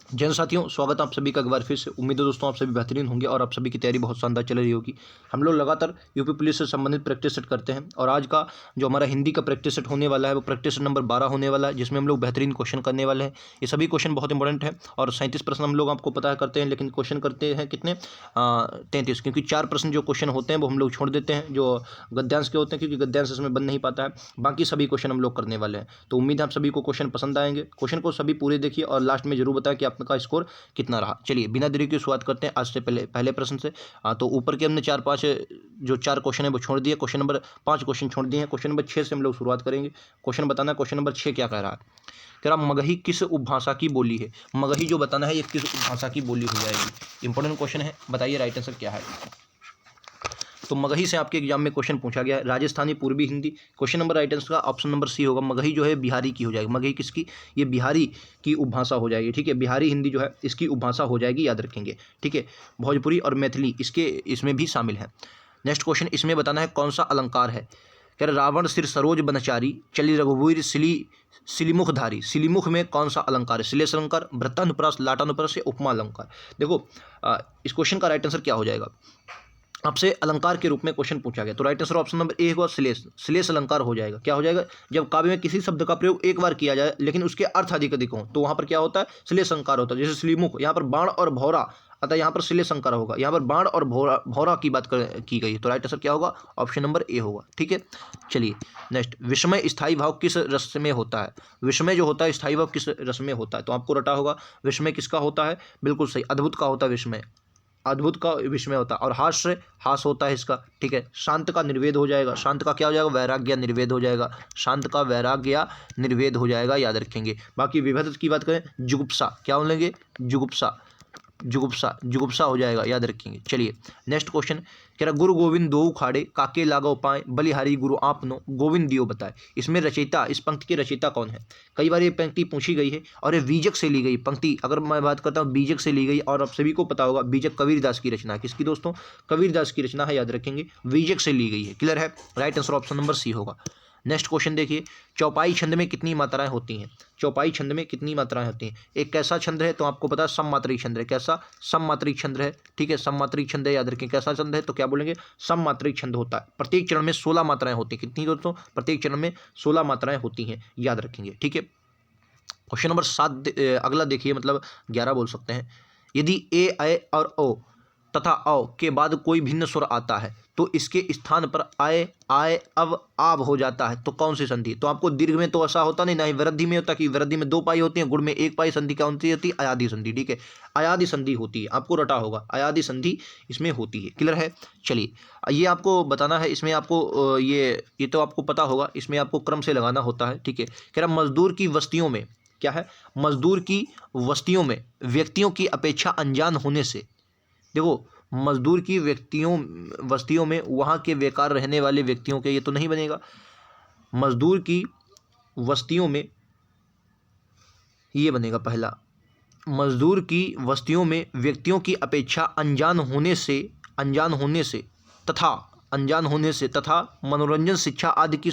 जैन साथियों, स्वागत है आप सभी का एक बार फिर से। उम्मीद है दोस्तों आप सभी बेहतरीन होंगे और आप सभी की तैयारी बहुत शानदार चल रही होगी। हम लोग लगातार यूपी पुलिस से संबंधित प्रैक्टिस सेट करते हैं और आज का जो हमारा हिंदी का प्रैक्टिस सेट होने वाला है वो प्रैक्टिस सेट नंबर 12 होने वाला है, जिसमें हम लोग बेहतरीन क्वेश्चन करने वाले हैं। ये सभी क्वेश्चन बहुत इंपॉर्टेंट है और 37 प्रश्न हम लोग आपको पता है करते हैं, लेकिन क्वेश्चन करते हैं कितने 33, क्योंकि 4 प्रश्न जो क्वेश्चन होते हैं वो हम लोग छोड़ देते हैं जो गद्यांश के होते हैं, क्योंकि गद्यांश इसमें बन नहीं पाता है। बाकी सभी क्वेश्चन हम लोग करने वाले हैं, तो उम्मीद है आप सभी को क्वेश्चन पसंद आएंगे। क्वेश्चन को सभी पूरे देखिए और लास्ट में जरूर बताएं कि आपका स्कोर कितना रहा। चलिए बिना देरी की शुरुआत करते हैं आज से पहले प्रश्न से। तो ऊपर के हमने 4-5 जो 4 क्वेश्चन है वो छोड़ दिए, क्वेश्चन नंबर 5 क्वेश्चन छोड़ दिए हैं। क्वेश्चन नंबर 6 से हम लोग शुरुआत करेंगे। क्वेश्चन बताना है क्वेश्चन नंबर 6 क्या कह रहा है। कह रहा मगही किस उपभाषा की बोली है। मगही जो बताना है ये किस उपभाषा की बोली हो जाएगी। इंपॉर्टेंट क्वेश्चन है, बताइए राइट आंसर क्या है। तो मगही से आपके एग्जाम में क्वेश्चन पूछा गया है, राजस्थानी पूर्वी Hindi. Question number right answer का ऑप्शन नंबर सी होगा। मगही जो है बिहारी की हो जाएगी। मगही किसकी, ये बिहारी की उपभाषा हो जाएगी। ठीक है, बिहारी हिंदी जो है इसकी उपभाषा हो जाएगी, याद रखेंगे। ठीक है, भोजपुरी और मैथिली इसमें भी शामिल है। नेक्स्ट क्वेश्चन, इसमें बताना है कौन सा अलंकार है। कह रहे रावण सिर सरोज बनचारी, चली रघुवीर सिलीमुखधारी। सिलीमुख में कौन सा अलंकार है। श्लेष अलंकार, वृत्तानुप्रास, लाटानुप्रास या उपमा अलंकार। देखो इस क्वेश्चन का राइट आंसर क्या हो जाएगा। आपसे अलंकार के रूप में क्वेश्चन पूछा गया, तो right answer option number A होगा श्लेष। श्लेष अलंकार हो जाएगा। क्या हो जाएगा, जब काव्य में किसी शब्द का प्रयोग एक बार किया जाए लेकिन उसके अर्थ अधिक अधिक हो तो वहां पर क्या होता है, श्लेष अलंकार होता है। जैसे श्लीमुख, यहाँ पर बाण और भौरा, अतः यहाँ पर श्लेष अलंकार होगा। यहाँ पर बाण और भौरा की बात की गई है, तो राइट आंसर क्या होगा, ऑप्शन नंबर ए होगा। ठीक है, चलिए नेक्स्ट, विस्मय स्थायी भाव किस रस में होता है। विस्मय जो होता है स्थायी भाव किस रस में होता है, तो आपको रटा होगा विस्मय किसका होता है, बिल्कुल सही, अद्भुत का होता है विस्मय, अद्भुत का विस्मय होता है। और हास होता है इसका। ठीक है, शांत का निर्वेद हो जाएगा। शांत का क्या हो जाएगा, वैराग्य निर्वेद हो जाएगा। शांत का वैराग्य निर्वेद हो जाएगा, याद रखेंगे। बाकी विभेद की बात करें, जुगुप्सा, क्या बोलेंगे, जुगुप्सा, जुगुप्सा, जुगुप्सा हो जाएगा, याद रखेंगे। चलिए नेक्स्ट क्वेश्चन, कह रहा गुरु गोविंद दो खाड़े, काके लागो पाए, बलिहारी गुरु आपनो, गोविंद दियो बताए। इसमें रचयिता, इस पंक्ति के रचयिता कौन है। कई बार ये पंक्ति पूछी गई है और ये बीजक से ली गई पंक्ति। अगर मैं बात करता हूँ बीजक से ली गई, और आप सभी को पता होगा बीजक कबीरदास की रचना है। किसकी दोस्तों, कबीरदास की रचना है, याद रखेंगे, बीजक से ली गई है। क्लियर है, right answer option number C होगा। नेक्स्ट क्वेश्चन देखिए, चौपाई छंद में कितनी मात्राएं होती हैं। चौपाई छंद में कितनी मात्राएं होती हैं। एक कैसा छंद है, तो आपको पता है सममात्रिक छंद है। कैसा, सममात्रिक छंद है। ठीक है, सममात्रिक छंद है, याद रखें। कैसा छंद है, तो क्या बोलेंगे, सममात्रिक छंद होता है। प्रत्येक चरण में 16 मात्राएं होती हैं। कितनी दोस्तों, प्रत्येक चरण में 16 मात्राएं होती हैं, याद रखेंगे। ठीक है, क्वेश्चन नंबर 7 अगला देखिए, मतलब 11 बोल सकते हैं। यदि ए, ऐ और ओ तथा औ के बाद कोई भिन्न स्वर आता है तो इसके स्थान पर आय, आय, अब, आब हो जाता है, तो कौन सी संधि। तो आपको दीर्घ में तो ऐसा होता नहीं, ना ही वृद्धि में होता, कि वृद्धि में 2 पाई होती है, गुण में 1 पाई। संधि कौन सी होती है, अयादि संधि। ठीक है, अयादि संधि होती है, आपको रटा होगा, अयादि संधि इसमें होती है। क्लियर है, चलिए ये आपको बताना है। इसमें आपको ये तो आपको पता होगा, इसमें आपको क्रम से लगाना होता है। ठीक है, कह रहा मजदूर की वस्तियों में, क्या है, मजदूर की वस्तियों में व्यक्तियों की अपेक्षा अनजान होने से। देखो मजदूर की वस्तियों में वहाँ के बेकार रहने वाले व्यक्तियों के, ये तो नहीं बनेगा। मजदूर की वस्तियों में ये बनेगा पहला, मजदूर की वस्तियों में व्यक्तियों की अपेक्षा अनजान होने से तथा मनोरंजन, शिक्षा आदि की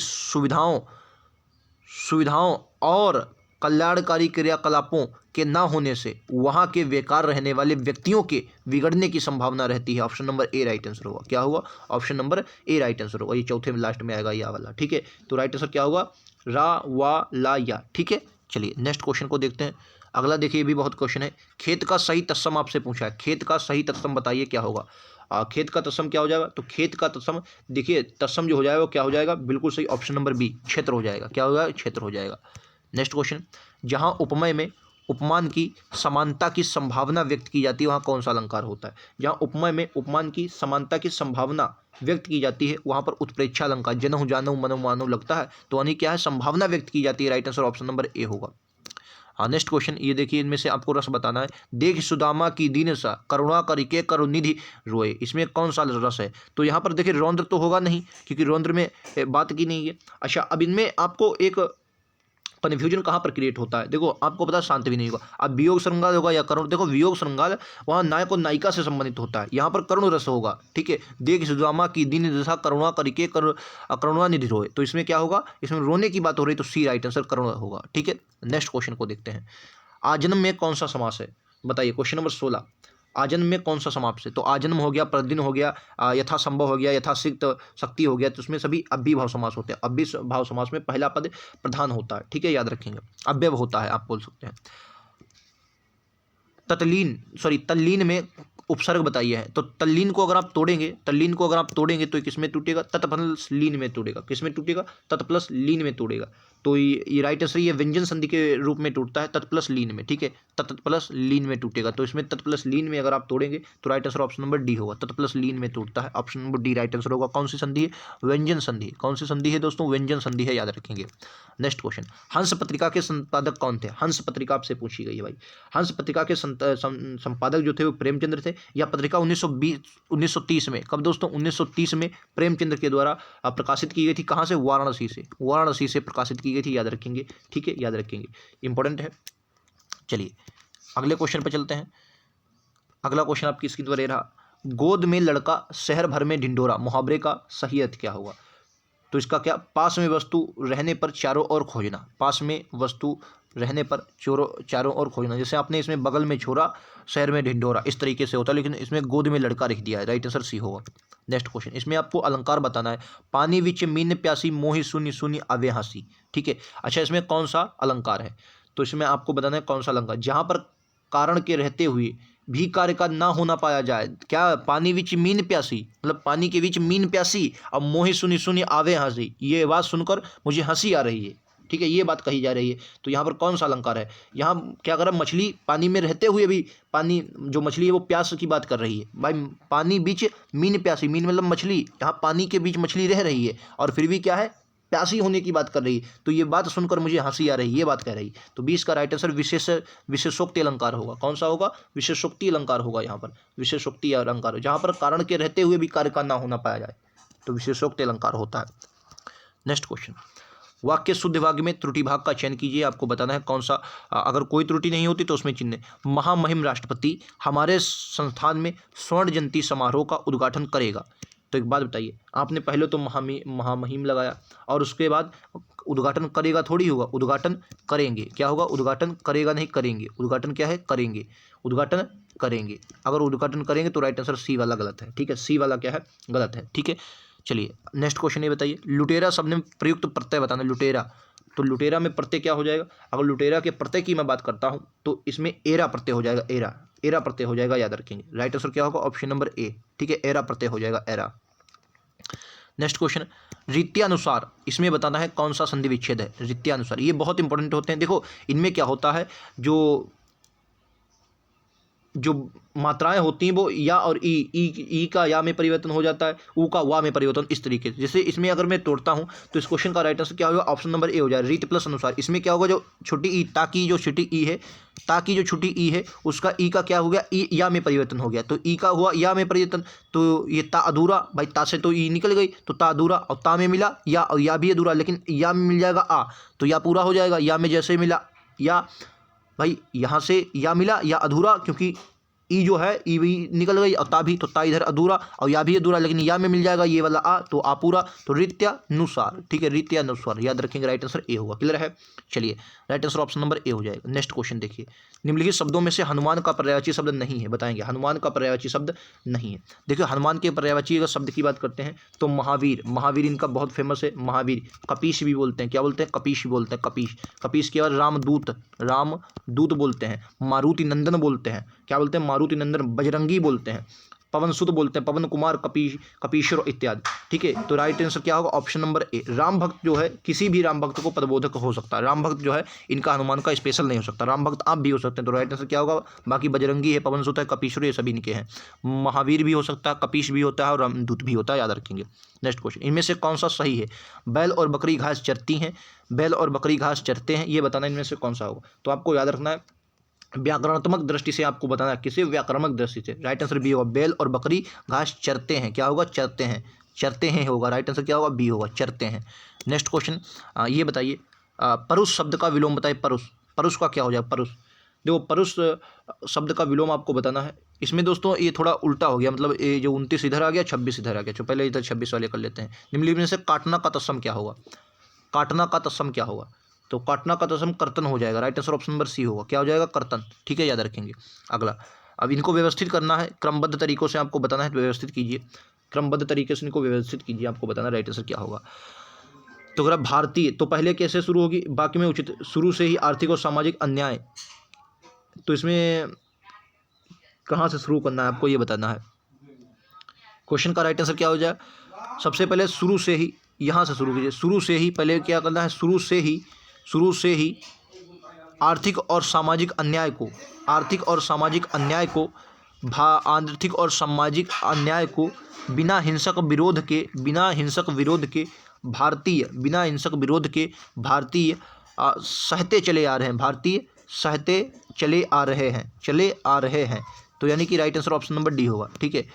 सुविधाओं और कल्याणकारी क्रियाकलापों के ना होने से वहाँ के बेकार रहने वाले व्यक्तियों के बिगड़ने की संभावना रहती है। Option number A right answer होगा। क्या होगा, option number A right answer होगा। ये चौथे में लास्ट में आएगा यह वाला। ठीक है, तो राइट आंसर क्या होगा, रा, वा, ला, या। ठीक है, चलिए नेक्स्ट क्वेश्चन को देखते हैं। अगला देखिए, ये भी बहुत क्वेश्चन है। खेत का सही तत्सम आपसे पूछा है। खेत का सही तत्सम बताइए क्या होगा। खेत का तत्सम क्या हो जाएगा, तो खेत का तत्सम देखिए, तत्सम जो हो जाएगा वो क्या हो जाएगा, बिल्कुल सही, ऑप्शन नंबर बी, क्षेत्र हो जाएगा। क्या होगा, क्षेत्र हो जाएगा। नेक्स्ट क्वेश्चन, जहां उपमेय में उपमान की समानता की संभावना व्यक्त की जाती है वहां कौन सा अलंकार होता है। जहां उपमेय में उपमान की समानता की संभावना व्यक्त की जाती है वहां पर उत्प्रेक्षा अलंकार, जनहु जानहु मनो मानो लगता है, तो यानी क्या है, संभावना व्यक्त की जाती है। Right answer option number A होगा। हाँ नेक्स्ट क्वेश्चन, ये देखिए, इनमें से आपको रस बताना है। देख सुदामा की दीन सा, करुणा करिके करुनिधि रोए। इसमें कौन सा रस है, तो यहाँ पर देखिए रौद्र तो होगा नहीं, क्योंकि रौद्र में बात की नहीं है। अच्छा, अब इनमें आपको एक कन्फ्यूजन कहाँ पर क्रिएट होता है। देखो आपको पता है शांत भी नहीं होगा। अब वियोग श्रृंगार होगा या करुण, देखो वियोग श्रृंगार वहाँ नायक और नायिका से संबंधित होता है, यहाँ पर करुण रस होगा। ठीक है, देख सुदामा की दीन दशा, करुणा करके करुणा निधि रोए, तो इसमें क्या होगा, इसमें रोने की बात हो रही, तो सी राइट आंसर करुण होगा। ठीक है, नेक्स्ट क्वेश्चन को देखते हैं। आजन्म में कौन सा समास है। बताइए क्वेश्चन नंबर 16, आजन्म में कौन सा समाप्त है? तो आजन्म हो गया, प्रतिदिन हो गया, यथासंभव हो गया, यथासिक्त शक्ति हो गया, तो उसमें सभी अव्ययीभाव समास होते हैं। अव्ययीभाव समास में पहला पद प्रधान होता है, ठीक है, याद रखेंगे, अव्यय होता है आप बोल सकते हैं। तल्लीन में उपसर्ग बताइए है, तो तल्लीन को अगर आप तोड़ेंगे तो किसमें टूटेगा? तत् प्लस लीन में टूटेगा। किसमें टूटेगा? तत् प्लस लीन में टूटेगा। तो ये राइट आंसर, ये व्यंजन संधि के रूप में टूटता है तत् प्लस लीन में, ठीक है, तत् प्लस लीन में टूटेगा। तो इसमें तत् प्लस लीन में अगर आप तोड़ेंगे तो right answer option number D होगा, तत् प्लस लीन में टूटता है, option number D right answer होगा। कौन सी संधि है? व्यंजन संधि। कौन सी संधि है दोस्तों? व्यंजन संधि है, याद रखेंगे। नेक्स्ट क्वेश्चन, हंस पत्रिका के संपादक कौन थे? हंस पत्रिका आपसे पूछी गई है भाई। हंस पत्रिका के संपादक जो थे वो प्रेमचंद्र थे। यह पत्रिका 1930 में, कब दोस्तों? 1930 में प्रेमचंद्र के द्वारा प्रकाशित की गई थी। कहाँ से? वाराणसी से प्रकाशित की गई थी, याद रखेंगे, ठीक है, याद रखेंगे, इंपॉर्टेंट है। चलिए अगले क्वेश्चन पर चलते हैं। अगला क्वेश्चन आपकी स्क्रीन पर रहा, गोद में लड़का शहर भर में ढिंढोरा, मुहावरे का सही अर्थ क्या होगा? तो इसका क्या? पास में वस्तु रहने पर चारों ओर खोजना। पास में वस्तु रहने पर चारों ओर खोजना। जैसे आपने इसमें बगल में छोरा, शहर में ढिंढोरा, इस तरीके से होता है, लेकिन इसमें गोद में लड़का लिख दिया है, राइट आंसर सी होगा। नेक्स्ट क्वेश्चन, इसमें आपको अलंकार बताना है। पानी विच मीन प्यासी, मोहि शून्य शून्य आवे हंसी, ठीक है। अच्छा, इसमें कौन सा अलंकार है? तो इसमें आपको बताना है कौन सा अलंकार, जहाँ पर कारण के रहते हुए भी कार्य का ना होना पाया जाए। क्या? पानी विच मीन प्यासी, मतलब पानी के बीच मीन प्यासी, अब मोहि सुनी सुनी आवे हंसी, ये बात सुनकर मुझे हंसी आ रही है, ठीक है, ये बात कही जा रही है। तो यहाँ पर कौन सा अलंकार है? यहाँ क्या कर रहा है? मछली पानी में रहते हुए भी, पानी जो मछली है वो प्यास की बात कर रही है भाई। पानी बीच मीन प्यासी, मीन मतलब मछली, यहाँ पानी के बीच मछली रह रही है और फिर भी क्या है? प्यासी होने की बात कर रही है। तो ये बात सुनकर मुझे हंसी आ रही है, ये बात कह रही है। तो 20 का राइट आंसर विशेषोक्ति अलंकार होगा। कौन सा होगा? विशेषोक्ति अलंकार होगा। यहाँ पर विशेषोक्ति अलंकार, जहाँ पर कारण के रहते हुए भी कार्य का ना होना पाया जाए, तो विशेषोक्ति अलंकार होता है। नेक्स्ट क्वेश्चन, वाक्य शुद्ध वाक्य में त्रुटि भाग का चयन कीजिए। आपको बताना है कौन सा, अगर कोई त्रुटि नहीं होती तो उसमें चिन्ह। महामहिम राष्ट्रपति हमारे संस्थान में स्वर्ण जयंती समारोह का उद्घाटन करेगा। तो एक बात बताइए, आपने पहले तो महामहिम लगाया और उसके बाद उद्घाटन करेगा थोड़ी होगा, उद्घाटन करेंगे। क्या होगा? उद्घाटन करेगा नहीं, करेंगे। उद्घाटन क्या है? करेंगे, उद्घाटन करेंगे। अगर उद्घाटन करेंगे तो राइट आंसर सी वाला गलत है, ठीक है, सी वाला क्या है? गलत है, ठीक है। चलिए नेक्स्ट क्वेश्चन ये बताइए, लुटेरा शब्द में प्रयुक्त प्रत्यय बताना। लुटेरा, तो लुटेरा में प्रत्यय क्या हो जाएगा? अगर लुटेरा के प्रत्यय की मैं बात करता हूँ तो इसमें एरा प्रत्यय हो जाएगा, एरा प्रत्यय हो जाएगा, याद रखेंगे। राइट आंसर क्या होगा? ऑप्शन नंबर ए, ठीक है, एरा प्रत्यय हो जाएगा, एरा। नेक्स्ट क्वेश्चन, रीत्यानुसार, इसमें बताना है कौन सा संधि विच्छेद है। रीत्यानुसार ये बहुत इंपॉर्टेंट होते हैं। देखो इनमें क्या होता है, जो मात्राएं होती हैं वो या और ई का या में परिवर्तन हो जाता है, ऊ का वा में परिवर्तन, इस तरीके से। जैसे इसमें अगर मैं तोड़ता हूं तो इस क्वेश्चन का राइट आंसर क्या होगा? ऑप्शन नंबर ए हो जाएगा, रीत प्लस अनुसार। इसमें क्या होगा? जो छोटी ई, ताकि जो छोटी ई है, ताकि जो छोटी ई है उसका ई का क्या हो गया? ई या में परिवर्तन हो गया, तो ई का हुआ या में परिवर्तन। तो ये ता अधूरा, भाई ता से तो ई निकल गई, तो ता अधूरा, और ता में मिला या, और या भी अधूरा, लेकिन या में मिल जाएगा आ, तो या पूरा हो जाएगा। या में जैसे मिला या, भाई यहाँ से या मिला या अधूरा, क्योंकि ई जो है ई भी निकल गई और ता भी, तो ता इधर अधूरा और या भी अधूरा, लेकिन या में मिल जाएगा ये वाला आ, तो आ पूरा। तो रीत्यानुसार, ठीक है, रीत्यानुसार याद रखेंगे, राइट आंसर ए होगा। क्लियर है? चलिए right answer option number A हो जाएगा। नेक्स्ट क्वेश्चन देखिए, निम्नलिखित शब्दों में से हनुमान का पर्यायवाची शब्द नहीं है, बताएंगे। हनुमान का पर्यायवाची शब्द नहीं है। देखिए हनुमान के पर्यायवाची अगर शब्द की बात करते हैं तो महावीर, महावीर इनका बहुत फेमस है, महावीर। कपीश भी बोलते हैं, क्या बोलते हैं? कपीश भी बोलते हैं, कपीश। कपीश के बाद रामदूत, रामदूत बोलते हैं। मारुति नंदन बोलते हैं, क्या बोलते हैं? मारुति नंदन। बजरंगी बोलते हैं, पवन सुत बोलते हैं, पवन कुमार, कपीश्वर इत्यादि, ठीक है। तो राइट आंसर क्या होगा? Option number A. राम भक्त जो है, किसी भी राम भक्त को पदबोधक हो सकता है। राम भक्त जो है इनका हनुमान का स्पेशल नहीं हो सकता, राम भक्त आप भी हो सकते हैं। तो राइट आंसर क्या होगा? बाकी बजरंगी है, पवन सुत है, कपीश्वर, ये सभी इनके हैं। महावीर भी हो सकता है, कपीश भी होता है और रामदूत भी होता है, याद रखेंगे। नेक्स्ट क्वेश्चन, इनमें से कौन सा सही है? बैल और बकरी घास चरती हैं, बैल और बकरी घास चरते हैं, ये बताना इनमें से कौन सा होगा। तो आपको याद रखना है, व्याकरणात्मक दृष्टि से आपको बताना है, किसी व्याकरणात्मक दृष्टि से। राइट आंसर बी होगा, बैल और बकरी घास चरते हैं। क्या होगा? चरते हैं, चरते हैं होगा। राइट आंसर क्या होगा? बी होगा, चरते हैं। नेक्स्ट क्वेश्चन ये बताइए, परुष शब्द का विलोम बताइए। परुष, परुष का क्या हो जाएगा? परुष, देखो परुष शब्द का विलोम आपको बताना है। इसमें दोस्तों ये थोड़ा उल्टा हो गया, मतलब ये जो 29 इधर आ गया, 26 इधर आ गया। तो पहले इधर 26 वाले कर लेते हैं। निम्नलिखित में से काटना का तत्सम क्या होगा? काटना का तत्सम क्या होगा? तो काटना का तत्सम कर्तन हो जाएगा। Right answer option number C होगा। क्या हो जाएगा? कर्तन। ठीक है, याद रखेंगे। अगला, अब इनको व्यवस्थित करना है, क्रमबद्ध तरीकों से आपको बताना है, तो व्यवस्थित कीजिए, क्रमबद्ध तरीके से इनको व्यवस्थित कीजिए, आपको बताना राइट आंसर क्या होगा। तो अगर भारतीय, तो पहले कैसे शुरू होगी, बाकी में उचित, शुरू से ही आर्थिक और सामाजिक अन्याय, तो इसमें कहाँ से शुरू करना है आपको ये बताना है। क्वेश्चन का राइट आंसर क्या हो जाए? सबसे पहले शुरू से ही, यहाँ से शुरू कीजिए, शुरू से ही पहले क्या करना है, शुरू से ही आर्थिक और सामाजिक अन्याय को, आर्थिक और सामाजिक अन्याय को आर्थिक और सामाजिक अन्याय को बिना हिंसक विरोध के भारतीय सहते चले आ रहे हैं, सहते चले आ रहे हैं। तो यानी कि right answer option number D होगा। ठीक है,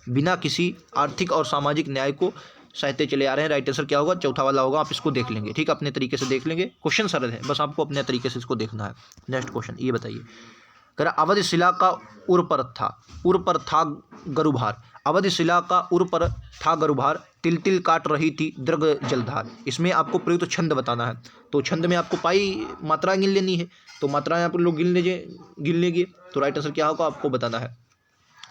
बिना किसी आर्थिक और सामाजिक न्याय को सहते चले आ रहे हैं। राइट आंसर क्या होगा? चौथा वाला होगा। आप इसको देख लेंगे, ठीक है, अपने तरीके से देख लेंगे। क्वेश्चन सरल है, बस आपको अपने तरीके से इसको देखना है। नेक्स्ट क्वेश्चन ये बताइए, कह रहा अवध शिला का उर पर था गरुभार। अवध शिला का उर पर था गरुभार, तिल तिल काट रही थी दृग जलधार। इसमें आपको प्रयुक्त छंद बताना है। तो छंद में आपको पाई मात्रा गिन लेनी है, तो मात्राएं आप लोग गिन लीजिए। तो राइट आंसर क्या होगा आपको बताना है।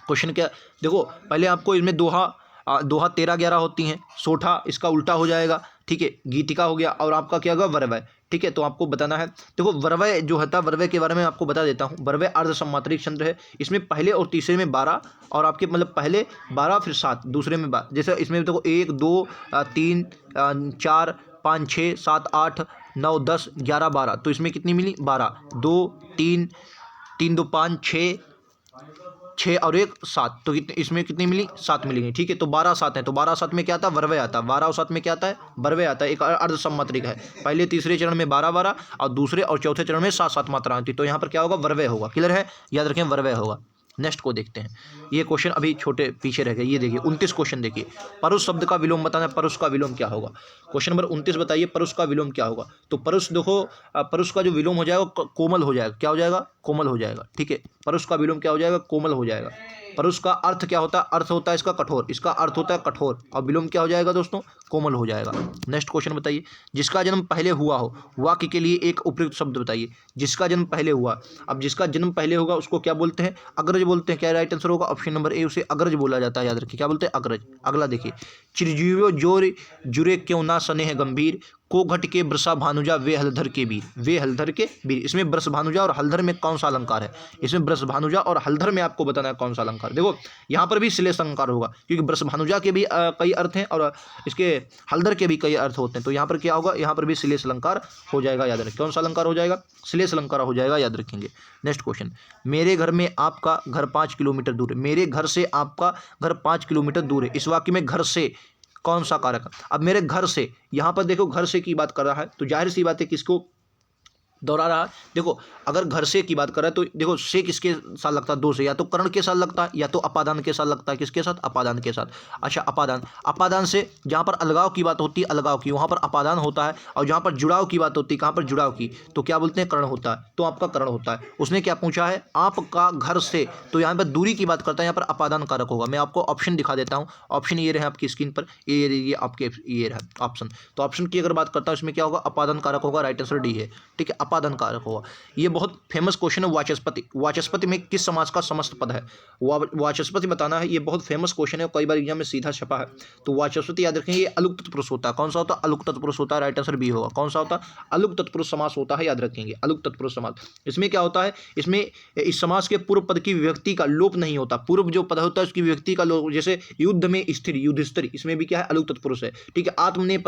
क्वेश्चन क्या, देखो पहले आपको इसमें दोहा 13-11 होती हैं, सोठा इसका उल्टा हो जाएगा। ठीक है, गीतिका हो गया, और आपका क्या होगा? वरवय। ठीक है, तो आपको बताना है। देखो वरवय जो होता है, वरवय के बारे में आपको बता देता हूँ। वरवय अर्ध सम्मात्रिक छंद है। इसमें पहले और तीसरे में 12, और आपके मतलब पहले 12 फिर 7, दूसरे में 12। जैसे इसमें देखो 1 2 3 4 5 6 7 8 9 10 11 12, तो इसमें कितनी मिली? 12। 2 3 3 2 5 6 और 1 7, तो इसमें कितनी मिली? 7 मिलेंगी। ठीक है, तो 12 7 है, तो 12 7 में क्या आता है? वरवय आता है। 12 और 7 में क्या आता है? वरवय आता है। एक अर्ध सम्मात्रिक है। पहले तीसरे चरण में 12-12, और दूसरे और चौथे चरण में 7-7 मात्रा आती है। तो यहाँ पर क्या होगा? वरवय होगा। क्लियर है? याद रखें, वरवय होगा। नेक्स्ट को देखते हैं। ये क्वेश्चन अभी छोटे पीछे रह गए। ये देखिए 29 क्वेश्चन देखिए, परुष शब्द का विलोम बताना है। परुष का विलोम क्या होगा? क्वेश्चन नंबर 29 बताइए, परुष का विलोम क्या होगा? तो परुष देखो, परुष का जो विलोम हो जाएगा कोमल हो जाएगा। क्या हो जाएगा? कोमल हो जाएगा। ठीक है, परुष का विलोम क्या हो जाएगा? कोमल हो जाएगा। परुष का अर्थ क्या होता है? अर्थ होता है इसका कठोर, इसका अर्थ होता है कठोर, और विलोम क्या हो जाएगा दोस्तों? कोमल हो जाएगा। नेक्स्ट क्वेश्चन बताइए, जिसका जन्म पहले हुआ हो, वाक्य के लिए एक उपयुक्त शब्द बताइए। जिसका जन्म पहले हुआ, अब जिसका जन्म पहले होगा उसको क्या बोलते हैं? अग्रज बोलते हैं। क्या राइट आंसर होगा? ऑप्शन नंबर ए, उसे अग्रज बोला जाता है। याद रखिए, क्या बोलते हैं? अग्रज। अगला देखिए, चिरजीवो जोर जुरे क्यों ना स्नेह गंभीर, को घट के बृषा भानुजा वे हलधर के वीर, वे हलधर के वीर। इसमें ब्रस भानुजा और हलधर में कौन सा अलंकार है? इसमें ब्रस भानुजा और हलधर में आपको बताना है कौन सा अलंकार। देखो यहाँ पर भी श्लेष अलंकार होगा, क्योंकि ब्रस भानुजा के भी कई अर्थ हैं, और इसके हलधर के भी कई अर्थ होते हैं। तो यहाँ पर क्या होगा? यहाँ पर भी श्लेष अलंकार हो जाएगा। याद रखें, कौन सा अलंकार हो जाएगा? श्लेष अलंकार हो जाएगा। याद रखेंगे। नेक्स्ट क्वेश्चन, मेरे घर में आपका घर 5 किलोमीटर दूर है। मेरे घर से आपका घर 5 किलोमीटर दूर है। इस वाक्य में घर से कौन सा कारक? अब मेरे घर से, यहाँ पर देखो घर से की बात कर रहा है, तो जाहिर सी बात है किसको दोहरा रहा है? देखो अगर घर से की बात कर रहा है, तो देखो से किसके साथ लगता है? 2 से, या तो कर्ण के साथ लगता है, या तो अपादान के साथ लगता है। किसके साथ? अपादान के साथ। अच्छा, अपादान से जहाँ पर अलगाव की बात होती है, अलगाव की, वहाँ पर अपादान होता है। और जहाँ पर जुड़ाव की बात होती है, कहाँ पर? जुड़ाव की, तो क्या बोलते हैं? कर्ण होता है। तो आपका कर्ण होता है। उसने क्या पूछा है? आपका घर से, तो यहाँ पर दूरी की बात करता है, यहाँ पर अपादान कारक होगा। मैं आपको ऑप्शन दिखा देता हूँ। ऑप्शन ये रहे आपकी स्क्रीन पर, ये आपके ये रहा ऑप्शन। तो ऑप्शन की अगर बात करता है, इसमें क्या होगा? अपादान कारक होगा। राइट आंसर डी है। ठीक है, अपादान कारक होगा। ये बहुत फेमस क्वेश्चन है। वाचस्पति, वाचस्पति में किस समास का समस्त पद है? वाचस्पति बताना है। ये बहुत फेमस क्वेश्चन है, कई बार एग्जाम में सीधा छपा है। तो वाचस्पति याद रखेंगे, ये अलुक तत्पुरुष होता है। कौन सा होता है? अलुक तत्पुरुष होता है। राइट आंसर बी होगा। कौन सा होता है? अलुक तत्पुरुष समास होता है। याद रखेंगे, अलुक तत्पुरुष समास। इसमें क्या होता है? इसमें इस समास के पूर्व पद की विभक्ति का लोप नहीं होता। पूर्व जो पद होता है उसकी विभक्ति का लोप, जैसे युद्ध में स्थिर, युधिष्ठिर, इसमें भी क्या है? अलुक तत्पुरुष है। ठीक है, आत्मने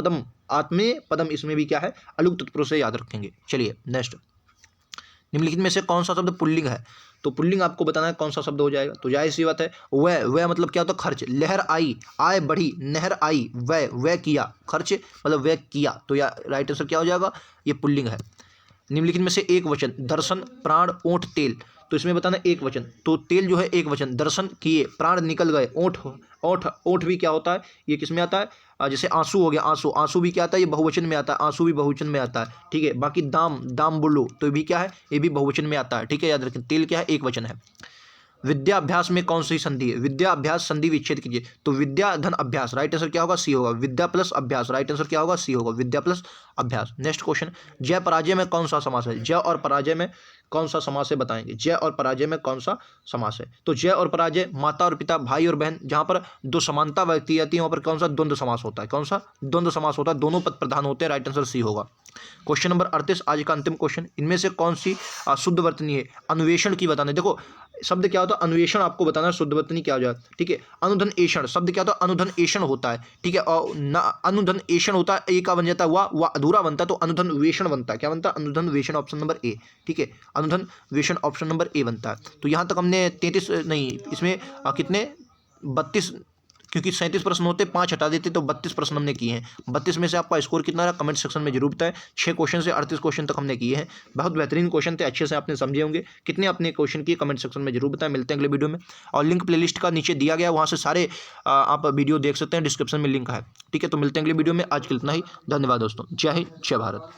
पदम, इसमें भी क्या है? अलुक तत्पुरुष है। याद रखेंगे। चलिए नेक्स्ट, निम्नलिखित में से कौन सा शब्द पुल्लिंग है? तो पुल्लिंग आपको बताना है कौन सा शब्द हो जाएगा। तो जाहिर सी बात है, वह मतलब क्या होता है? खर्च। लहर आई, आय बढ़ी, नहर आई, वह किया, खर्च मतलब वह किया। तो या राइट आंसर क्या हो जाएगा? ये पुल्लिंग है। निम्नलिखित में से एक वचन, दर्शन, प्राण, ओठ, तेल। तो इसमें बताना एक वचन, तो तेल जो है एक वचन, दर्शन किए, प्राण निकल गए, ओठ भी क्या होता है? ये किस में आता है? जैसे आंसू हो गया, आंसू भी क्या आता है? ये बहुवचन में आता है। आंसू भी बहुवचन में आता है। ठीक है, बाकी दाम बोलो, तो भी क्या है? ये भी बहुवचन में आता है। ठीक है, याद रखें। तेल क्या है? एक वचन है। विद्याभ्यास में कौन सी संधि है? विद्याभ्यास संधि विच्छेद कीजिए। तो विद्या धन अभ्यास, राइट आंसर क्या होगा? सी होगा। विद्या प्लस अभ्यास, राइट आंसर क्या होगा? सी होगा, विद्या प्लस अभ्यास। नेक्स्ट क्वेश्चन, जय पराजय में कौन सा समास है? जय और पराजय में कौन सा समास है बताएंगे। जय और पराजय में कौन सा समास है? तो जय और पराजय, माता और पिता, भाई और बहन, जहां पर दो समानता व्यक्ति आती है वहां पर कौन सा? द्वंद्व समास होता है। कौन सा? द्वंद्व समास होता है, दोनों पद प्रधान होते हैं, राइट आंसर सी होगा। क्वेश्चन नंबर 38 आज का अंतिम क्वेश्चन, इनमें से कौन सी शुद्ध वर्तनी है? अन्वेषण की बताना है। देखो शब्द क्या होता है? अन्वेषण आपको बताना है, शुद्ध वर्तनी क्या हो जाए, ठीक है। अनुधन एषण, शब्द क्या होता है? अनुधन एषण होता है, ठीक है। और न अनुधन एषण होता है, ए का बन जाता है वह अधूरा बनता है, तो अनुधन वेषण बनता है। क्या बनता है? अनुधन वेषण, ऑप्शन नंबर ए, ठीक है। अनुधन वेषण ऑप्शन नंबर ए बनता है। तो यहाँ तक हमने 33 नहीं, इसमें कितने 32, क्योंकि 37 प्रश्न होते, 5 हटा देते तो 32 प्रश्न हमने किए हैं। 32 में से आपका स्कोर कितना रहा कमेंट सेक्शन में जरूर बताएं। 6 क्वेश्चन से 38 क्वेश्चन तक हमने किए हैं, बहुत बेहतरीन क्वेश्चन थे, अच्छे से आपने समझे होंगे। कितने अपने क्वेश्चन किए कमेंट सेक्शन में जरूर बताएं। मिलते हैं अगले वीडियो में, और लिंक प्लेलिस्ट का नीचे दिया गया, वहाँ से सारे आप वीडियो देख सकते हैं, डिस्क्रिप्शन में लिंक है, ठीक है। तो मिलते हैं अगले वीडियो में, आज के लिए इतना ही। धन्यवाद दोस्तों, जय हिंद, जय भारत।